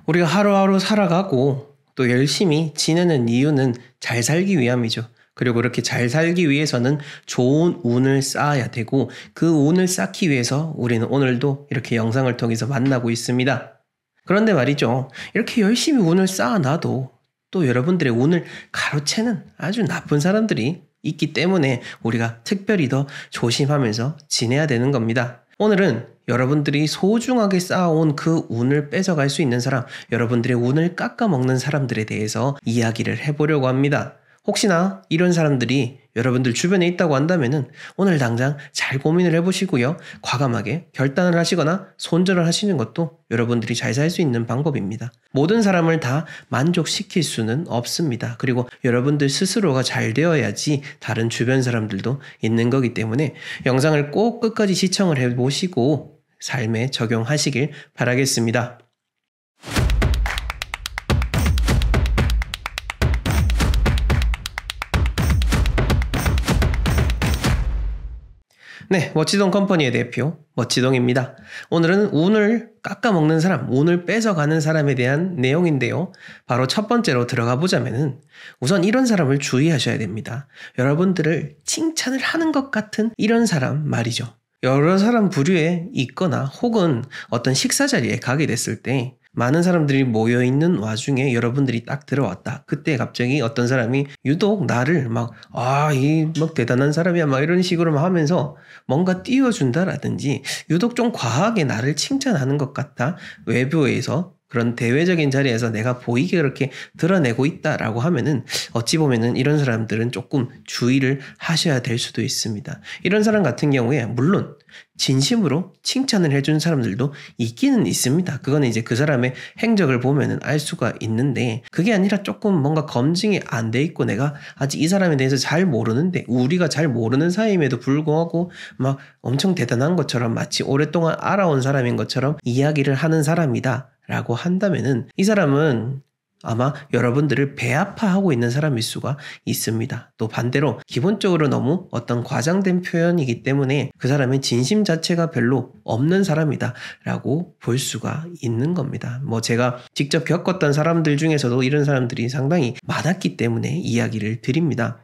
우리가 하루하루 살아가고 또 열심히 지내는 이유는 잘 살기 위함이죠. 그리고 그렇게 잘 살기 위해서는 좋은 운을 쌓아야 되고 그 운을 쌓기 위해서 우리는 오늘도 이렇게 영상을 통해서 만나고 있습니다. 그런데 말이죠. 이렇게 열심히 운을 쌓아놔도 또 여러분들의 운을 가로채는 아주 나쁜 사람들이 있기 때문에 우리가 특별히 더 조심하면서 지내야 되는 겁니다. 오늘은 여러분들이 소중하게 쌓아온 그 운을 뺏어갈 수 있는 사람, 여러분들의 운을 깎아먹는 사람들에 대해서 이야기를 해보려고 합니다. 혹시나 이런 사람들이 여러분들 주변에 있다고 한다면은 오늘 당장 잘 고민을 해보시고요. 과감하게 결단을 하시거나 손절을 하시는 것도 여러분들이 잘 살 수 있는 방법입니다. 모든 사람을 다 만족시킬 수는 없습니다. 그리고 여러분들 스스로가 잘 되어야지 다른 주변 사람들도 있는 거기 때문에 영상을 꼭 끝까지 시청을 해보시고 삶에 적용하시길 바라겠습니다. 네, 멋지동 컴퍼니의 대표 멋지동입니다. 오늘은 운을 깎아먹는 사람, 운을 뺏어가는 사람에 대한 내용인데요. 바로 첫 번째로 들어가 보자면은 우선 이런 사람을 주의하셔야 됩니다. 여러분들을 칭찬을 하는 것 같은 이런 사람 말이죠. 여러 사람 부류에 있거나 혹은 어떤 식사 자리에 가게 됐을 때 많은 사람들이 모여있는 와중에 여러분들이 딱 들어왔다. 그때 갑자기 어떤 사람이 유독 나를 이 대단한 사람이야 이런 식으로 하면서 뭔가 띄워준다라든지 유독 좀 과하게 나를 칭찬하는 것 같아. 외부에서 그런 대외적인 자리에서 내가 보이게 그렇게 드러내고 있다라고 하면은 어찌 보면은 이런 사람들은 조금 주의를 하셔야 될 수도 있습니다. 이런 사람 같은 경우에 물론 진심으로 칭찬을 해준 사람들도 있기는 있습니다. 그거는 이제 그 사람의 행적을 보면은 알 수가 있는데 그게 아니라 조금 뭔가 검증이 안 돼 있고 내가 아직 이 사람에 대해서 잘 모르는데 우리가 잘 모르는 사이임에도 불구하고 막 엄청 대단한 것처럼 마치 오랫동안 알아온 사람인 것처럼 이야기를 하는 사람이다 라고 한다면은 이 사람은 아마 여러분들을 배아파하고 있는 사람일 수가 있습니다. 또 반대로 기본적으로 너무 어떤 과장된 표현이기 때문에 그 사람의 진심 자체가 별로 없는 사람이다 라고 볼 수가 있는 겁니다. 제가 직접 겪었던 사람들 중에서도 이런 사람들이 상당히 많았기 때문에 이야기를 드립니다.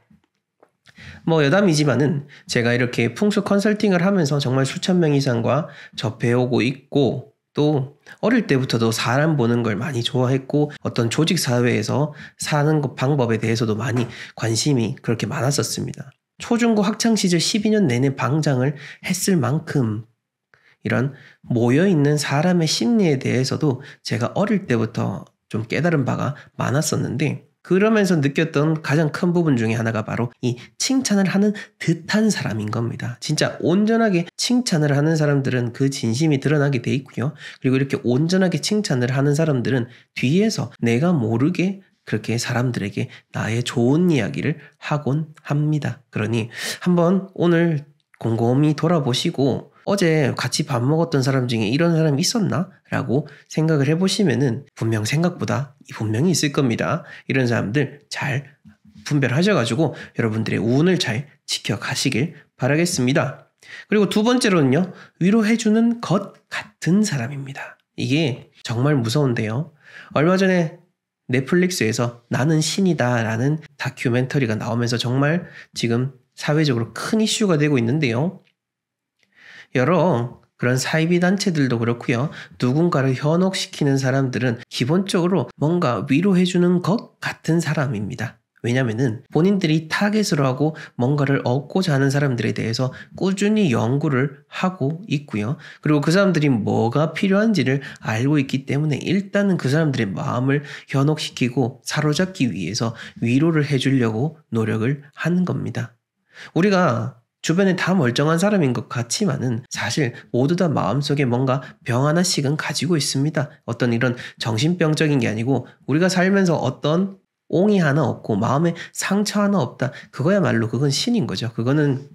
여담이지만은 제가 이렇게 풍수 컨설팅을 하면서 정말 수천 명 이상과 접해오고 있고 또 어릴 때부터도 사람 보는 걸 많이 좋아했고 어떤 조직 사회에서 사는 방법에 대해서도 많이 관심이 그렇게 많았었습니다. 초중고 학창시절 12년 내내 방장을 했을 만큼 이런 모여있는 사람의 심리에 대해서도 제가 어릴 때부터 좀 깨달은 바가 많았었는데 그러면서 느꼈던 가장 큰 부분 중에 하나가 바로 이 칭찬을 하는 듯한 사람인 겁니다. 진짜 온전하게 칭찬을 하는 사람들은 그 진심이 드러나게 돼 있고요. 그리고 이렇게 온전하게 칭찬을 하는 사람들은 뒤에서 내가 모르게 그렇게 사람들에게 나의 좋은 이야기를 하곤 합니다. 그러니 한번 오늘 곰곰이 돌아보시고 어제 같이 밥 먹었던 사람 중에 이런 사람이 있었나? 라고 생각을 해보시면은 생각보다 분명히 있을 겁니다. 이런 사람들 잘 분별하셔가지고 여러분들의 운을 잘 지켜가시길 바라겠습니다. 그리고 두 번째로는요, 위로해주는 것 같은 사람입니다. 이게 정말 무서운데요. 얼마 전에 넷플릭스에서 나는 신이다 라는 다큐멘터리가 나오면서 정말 지금 사회적으로 큰 이슈가 되고 있는데요. 여러 그런 사이비 단체들도 그렇고요. 누군가를 현혹시키는 사람들은 기본적으로 뭔가 위로해주는 것 같은 사람입니다. 왜냐면은 본인들이 타겟으로 하고 뭔가를 얻고자 하는 사람들에 대해서 꾸준히 연구를 하고 있고요. 그리고 그 사람들이 뭐가 필요한지를 알고 있기 때문에 일단은 그 사람들의 마음을 현혹시키고 사로잡기 위해서 위로를 해주려고 노력을 하는 겁니다. 우리가 주변에 다 멀쩡한 사람인 것 같지만은 사실 모두 다 마음속에 뭔가 병 하나씩은 가지고 있습니다. 어떤 이런 정신병적인 게 아니고 우리가 살면서 어떤 옹이 하나 없고 마음에 상처 하나 없다. 그거야말로 그건 신인 거죠. 그거는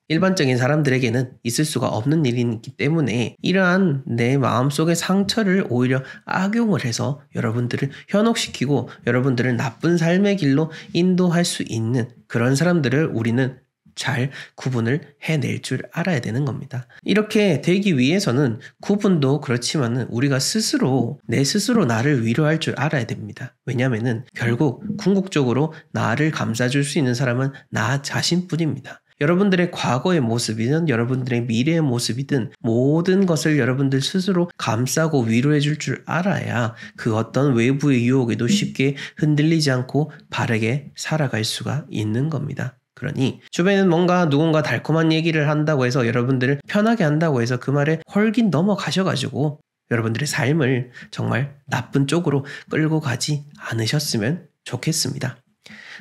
일반적인 사람들에게는 있을 수가 없는 일이기 때문에 이러한 내 마음속의 상처를 오히려 악용을 해서 여러분들을 현혹시키고 여러분들을 나쁜 삶의 길로 인도할 수 있는 그런 사람들을 우리는 잘 구분을 해낼 줄 알아야 되는 겁니다. 이렇게 되기 위해서는 구분도 그렇지만은 우리가 스스로 내 스스로 나를 위로할 줄 알아야 됩니다. 왜냐하면은 결국 궁극적으로 나를 감싸줄 수 있는 사람은 나 자신뿐입니다. 여러분들의 과거의 모습이든 여러분들의 미래의 모습이든 모든 것을 여러분들 스스로 감싸고 위로해 줄 줄 알아야 그 어떤 외부의 유혹에도 쉽게 흔들리지 않고 바르게 살아갈 수가 있는 겁니다. 그러니 주변에는 뭔가 누군가 달콤한 얘기를 한다고 해서 여러분들을 편하게 한다고 해서 그 말에 헐긴 넘어가셔가지고 여러분들의 삶을 정말 나쁜 쪽으로 끌고 가지 않으셨으면 좋겠습니다.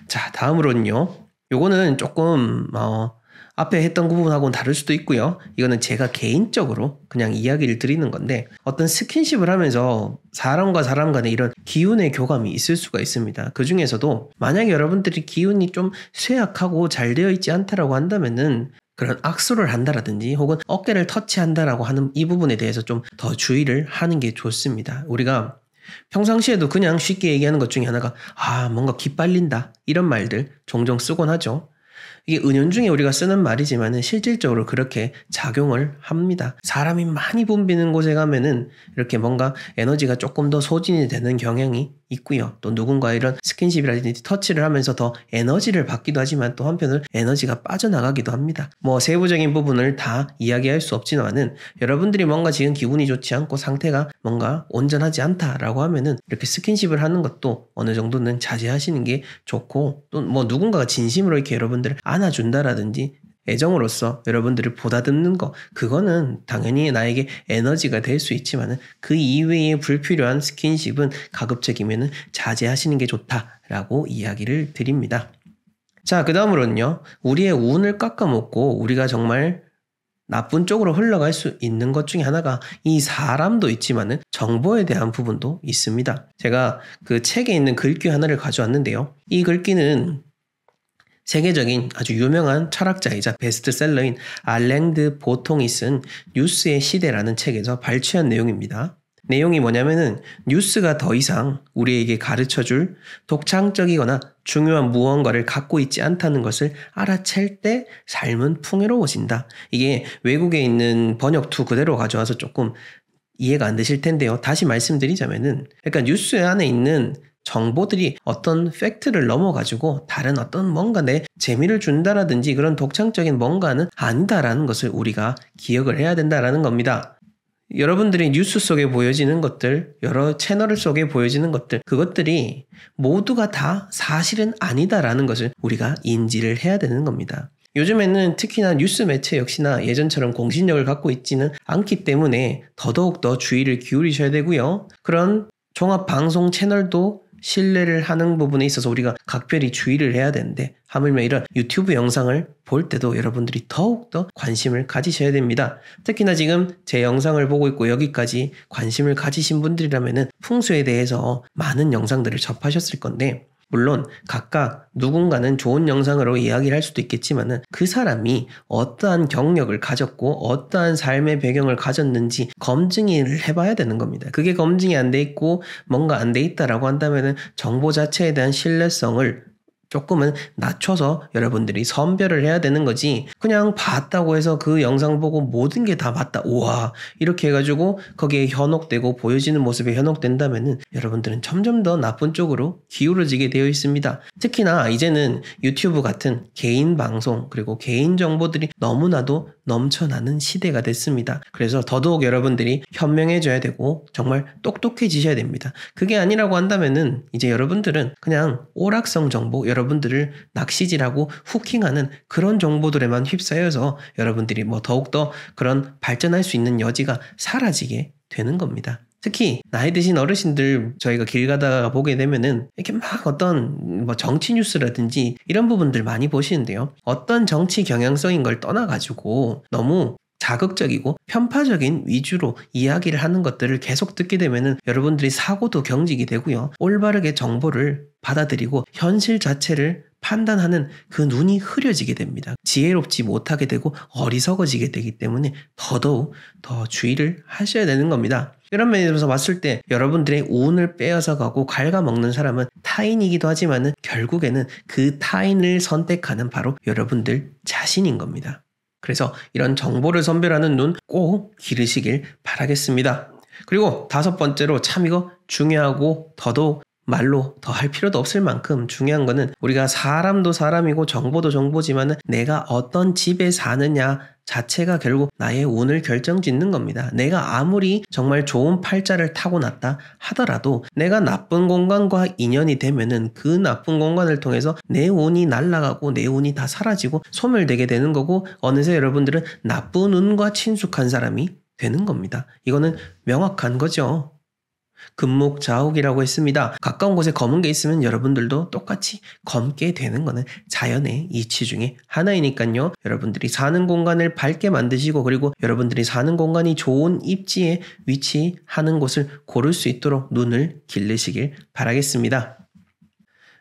자, 다음으로는요. 요거는 조금 앞에 했던 부분하고는 다를 수도 있고요. 이거는 제가 개인적으로 그냥 이야기를 드리는 건데 어떤 스킨십을 하면서 사람과 사람 간에 이런 기운의 교감이 있을 수가 있습니다. 그 중에서도 만약에 여러분들이 기운이 좀 쇠약하고 잘 되어 있지 않다라고 한다면은 그런 악수를 한다라든지 혹은 어깨를 터치한다라고 하는 이 부분에 대해서 좀 더 주의를 하는 게 좋습니다. 우리가 평상시에도 그냥 쉽게 얘기하는 것 중에 하나가 뭔가 기빨린다 이런 말들 종종 쓰곤 하죠. 이게 은연중에 우리가 쓰는 말이지만 실질적으로 그렇게 작용을 합니다. 사람이 많이 붐비는 곳에 가면은 이렇게 뭔가 에너지가 조금 더 소진이 되는 경향이 있고요. 또 누군가 이런 스킨십이라든지 터치를 하면서 더 에너지를 받기도 하지만 또 한편으로 에너지가 빠져나가기도 합니다. 뭐 세부적인 부분을 다 이야기할 수 없지만은 여러분들이 뭔가 지금 기분이 좋지 않고 상태가 뭔가 온전하지 않다라고 하면은 이렇게 스킨십을 하는 것도 어느 정도는 자제하시는 게 좋고 또 뭐 누군가가 진심으로 이렇게 여러분들을 안아준다라든지 애정으로서 여러분들을 보다듬는 거 그거는 당연히 나에게 에너지가 될 수 있지만 그 이외의 불필요한 스킨십은 가급적이면 자제하시는 게 좋다라고 이야기를 드립니다. 자, 그 다음으로는요. 우리의 운을 깎아먹고 우리가 정말 나쁜 쪽으로 흘러갈 수 있는 것 중에 하나가 이 사람도 있지만 정보에 대한 부분도 있습니다. 제가 그 책에 있는 글귀 하나를 가져왔는데요. 이 글귀는 세계적인 아주 유명한 철학자이자 베스트셀러인 알랭드 보통이 쓴 뉴스의 시대라는 책에서 발췌한 내용입니다. 내용이 뭐냐면은 뉴스가 더 이상 우리에게 가르쳐줄 독창적이거나 중요한 무언가를 갖고 있지 않다는 것을 알아챌 때 삶은 풍요로워진다. 이게 외국에 있는 번역투 그대로 가져와서 조금 이해가 안 되실 텐데요. 다시 말씀드리자면은 그러니까 뉴스 안에 있는 정보들이 어떤 팩트를 넘어가지고 다른 어떤 뭔가 내 재미를 준다라든지 그런 독창적인 뭔가는 아니다라는 것을 우리가 기억을 해야 된다라는 겁니다. 여러분들이 뉴스 속에 보여지는 것들, 여러 채널 속에 보여지는 것들, 그것들이 모두가 다 사실은 아니다라는 것을 우리가 인지를 해야 되는 겁니다. 요즘에는 특히나 뉴스 매체 역시나 예전처럼 공신력을 갖고 있지는 않기 때문에 더더욱 더 주의를 기울이셔야 되고요. 그런 종합방송 채널도 신뢰를 하는 부분에 있어서 우리가 각별히 주의를 해야 되는데 하물며 이런 유튜브 영상을 볼 때도 여러분들이 더욱더 관심을 가지셔야 됩니다. 특히나 지금 제 영상을 보고 있고 여기까지 관심을 가지신 분들이라면 풍수에 대해서 많은 영상들을 접하셨을 건데 물론 각각 누군가는 좋은 영상으로 이야기를 할 수도 있겠지만 그 사람이 어떠한 경력을 가졌고 어떠한 삶의 배경을 가졌는지 검증을 해봐야 되는 겁니다. 그게 검증이 안 돼 있고 뭔가 안 돼 있다라고 한다면 정보 자체에 대한 신뢰성을 조금은 낮춰서 여러분들이 선별을 해야 되는 거지 그냥 봤다고 해서 그 영상 보고 모든 게 다 맞다 우와 이렇게 해가지고 거기에 현혹되고 보여지는 모습에 현혹된다면 여러분들은 점점 더 나쁜 쪽으로 기울어지게 되어 있습니다. 특히나 이제는 유튜브 같은 개인 방송 그리고 개인 정보들이 너무나도 넘쳐나는 시대가 됐습니다. 그래서 더더욱 여러분들이 현명해져야 되고 정말 똑똑해지셔야 됩니다. 그게 아니라고 한다면은 이제 여러분들은 그냥 오락성 정보 여러분들을 낚시질하고 후킹하는 그런 정보들에만 휩싸여서 여러분들이 뭐 더욱더 그런 발전할 수 있는 여지가 사라지게 되는 겁니다. 특히 나이 드신 어르신들 저희가 길 가다가 보게 되면은 이렇게 막 어떤 뭐 정치 뉴스라든지 이런 부분들 많이 보시는데요. 어떤 정치 경향성인 걸 떠나가지고 너무 자극적이고 편파적인 위주로 이야기를 하는 것들을 계속 듣게 되면은 여러분들이 사고도 경직이 되고요. 올바르게 정보를 받아들이고 현실 자체를 판단하는 그 눈이 흐려지게 됩니다. 지혜롭지 못하게 되고 어리석어지게 되기 때문에 더더욱 더 주의를 하셔야 되는 겁니다. 이런 면에서 봤을 때 여러분들의 운을 빼앗아 가고 갉아먹는 사람은 타인이기도 하지만 결국에는 그 타인을 선택하는 바로 여러분들 자신인 겁니다. 그래서 이런 정보를 선별하는 눈 꼭 기르시길 바라겠습니다. 그리고 5번째로 참 이거 중요하고 더더욱 말로 더 할 필요도 없을 만큼 중요한 거는 우리가 사람도 사람이고 정보도 정보지만 내가 어떤 집에 사느냐 자체가 결국 나의 운을 결정짓는 겁니다. 내가 아무리 정말 좋은 팔자를 타고났다 하더라도 내가 나쁜 공간과 인연이 되면은 그 나쁜 공간을 통해서 내 운이 날아가고 내 운이 다 사라지고 소멸되게 되는 거고 어느새 여러분들은 나쁜 운과 친숙한 사람이 되는 겁니다. 이거는 명확한 거죠. 금목자욱이라고 했습니다. 가까운 곳에 검은 게 있으면 여러분들도 똑같이 검게 되는 거는 자연의 이치 중에 하나이니까요. 여러분들이 사는 공간을 밝게 만드시고 그리고 여러분들이 사는 공간이 좋은 입지에 위치하는 곳을 고를 수 있도록 눈을 기르시길 바라겠습니다.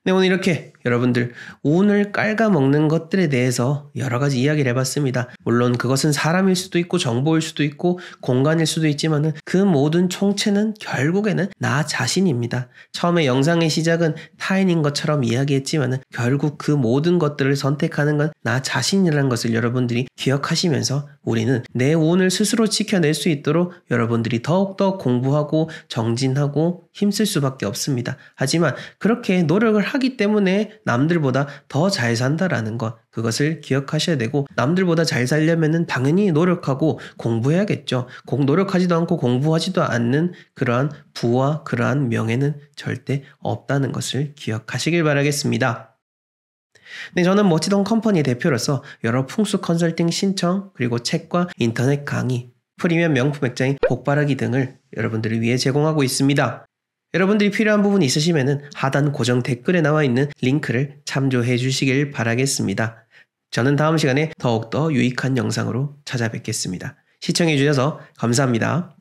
네, 오늘 이렇게 여러분들 운을 깔아먹는 것들에 대해서 여러 가지 이야기를 해봤습니다. 물론 그것은 사람일 수도 있고 정보일 수도 있고 공간일 수도 있지만 그 모든 총체는 결국에는 나 자신입니다. 처음에 영상의 시작은 타인인 것처럼 이야기했지만 결국 그 모든 것들을 선택하는 건 나 자신이라는 것을 여러분들이 기억하시면서 우리는 내 운을 스스로 지켜낼 수 있도록 여러분들이 더욱더 공부하고 정진하고 힘쓸 수밖에 없습니다. 하지만 그렇게 노력을 하기 때문에 남들보다 더 잘 산다라는 것, 그것을 기억하셔야 되고 남들보다 잘 살려면은 당연히 노력하고 공부해야겠죠. 노력하지도 않고 공부하지도 않는 그러한 부와 그러한 명예는 절대 없다는 것을 기억하시길 바라겠습니다. 네, 저는 멋지던 컴퍼니 대표로서 여러 풍수 컨설팅 신청 그리고 책과 인터넷 강의, 프리미엄 명품 액자인 복바라기 등을 여러분들을 위해 제공하고 있습니다. 여러분들이 필요한 부분이 있으시면 하단 고정 댓글에 나와 있는 링크를 참조해 주시길 바라겠습니다. 저는 다음 시간에 더욱더 유익한 영상으로 찾아뵙겠습니다. 시청해 주셔서 감사합니다.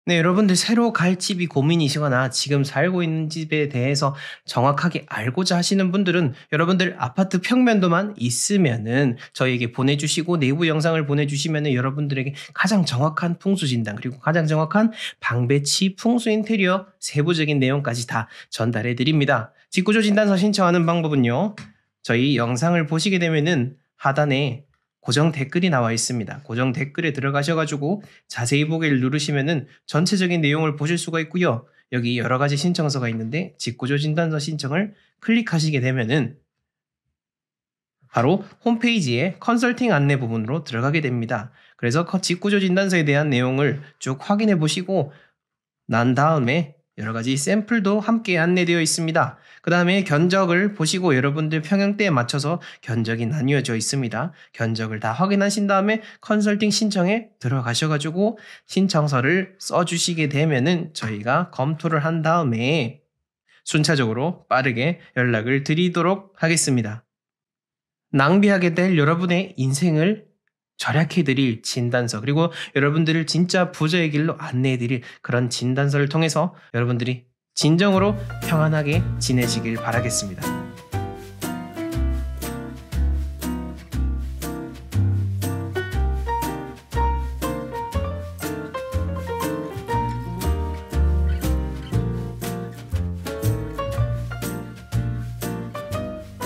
네, 여러분들 새로 갈 집이 고민이시거나 지금 살고 있는 집에 대해서 정확하게 알고자 하시는 분들은 여러분들 아파트 평면도만 있으면은 저희에게 보내주시고 내부 영상을 보내주시면은 여러분들에게 가장 정확한 풍수 진단 그리고 가장 정확한 방배치 풍수 인테리어 세부적인 내용까지 다 전달해 드립니다. 직구조 진단서 신청하는 방법은요. 저희 영상을 보시게 되면은 하단에 고정 댓글이 나와 있습니다. 고정 댓글에 들어가셔가지고 자세히 보기를 누르시면은 전체적인 내용을 보실 수가 있고요. 여기 여러 가지 신청서가 있는데 직구조 진단서 신청을 클릭하시게 되면은 바로 홈페이지에 컨설팅 안내 부분으로 들어가게 됩니다. 그래서 직구조 진단서에 대한 내용을 쭉 확인해 보시고 난 다음에 여러 가지 샘플도 함께 안내되어 있습니다. 그 다음에 견적을 보시고 여러분들 평형대에 맞춰서 견적이 나뉘어져 있습니다. 견적을 다 확인하신 다음에 컨설팅 신청에 들어가셔가지고 신청서를 써주시게 되면은 저희가 검토를 한 다음에 순차적으로 빠르게 연락을 드리도록 하겠습니다. 낭비하게 될 여러분의 인생을 절약해드릴 진단서 그리고 여러분들을 진짜 부자의 길로 안내해드릴 그런 진단서를 통해서 여러분들이 진정으로 평안하게 지내시길 바라겠습니다.